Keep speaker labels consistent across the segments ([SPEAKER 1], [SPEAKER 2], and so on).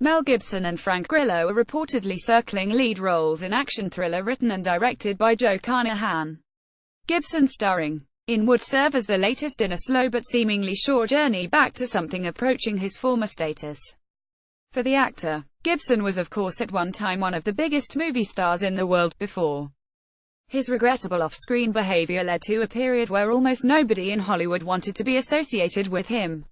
[SPEAKER 1] Mel Gibson and Frank Grillo are reportedly circling lead roles in action thriller written and directed by Joe Carnahan. Gibson starring in would serve as the latest in a slow but seemingly short journey back to something approaching his former status. For the actor, Gibson was of course at one time one of the biggest movie stars in the world, before his regrettable off-screen behavior led to a period where almost nobody in Hollywood wanted to be associated with him.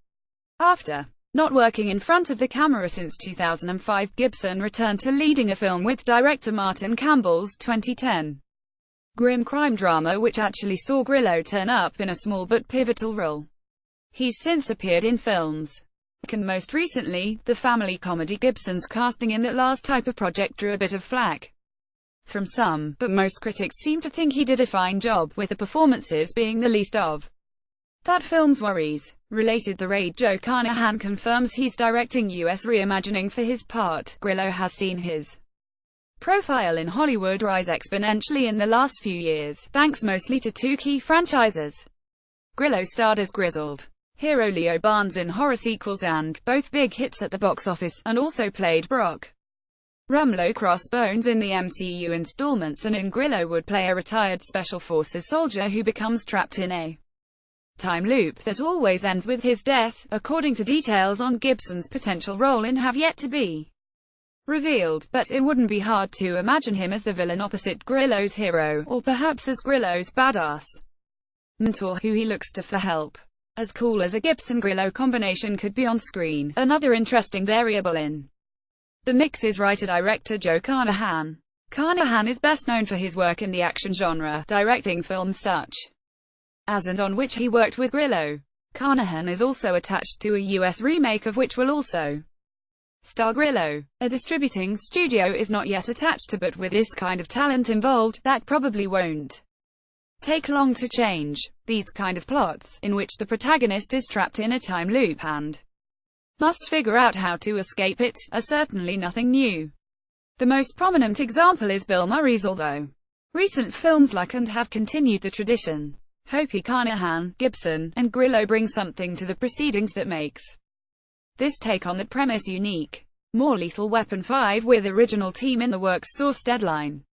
[SPEAKER 1] After not working in front of the camera since 2005, Gibson returned to leading a film with director Martin Campbell's 2010 grim crime drama, which actually saw Grillo turn up in a small but pivotal role. He's since appeared in films, and most recently, the family comedy. Gibson's casting in That Last Type of Project drew a bit of flack from some, but most critics seem to think he did a fine job, with the performances being the least of that film's worries. Related The Raid, Joe Carnahan confirms he's directing U.S. reimagining for his part. Grillo has seen his profile in Hollywood rise exponentially in the last few years, thanks mostly to two key franchises. Grillo starred as grizzled hero Leo Barnes in horror sequels and, both big hits at the box office, and also played Brock Rumlow Crossbones in the MCU installments, and in Grillo would play a retired Special Forces soldier who becomes trapped in a time loop that always ends with his death, according to details on Gibson's potential role in have yet to be revealed, but it wouldn't be hard to imagine him as the villain opposite Grillo's hero, or perhaps as Grillo's badass mentor who he looks to for help. As cool as a Gibson-Grillo combination could be on screen, another interesting variable in the mix is writer-director Joe Carnahan. Carnahan is best known for his work in the action genre, directing films such as and on which he worked with Grillo. Carnahan is also attached to a US remake of which will also star Grillo. A distributing studio is not yet attached to, but with this kind of talent involved, that probably won't take long to change. These kind of plots, in which the protagonist is trapped in a time loop and must figure out how to escape it, are certainly nothing new. The most prominent example is Bill Murray's, although recent films like and have continued the tradition. Hopi, Carnahan, Gibson, and Grillo bring something to the proceedings that makes this take on that premise unique. More Lethal Weapon 5 with original team in the works. Source: Deadline.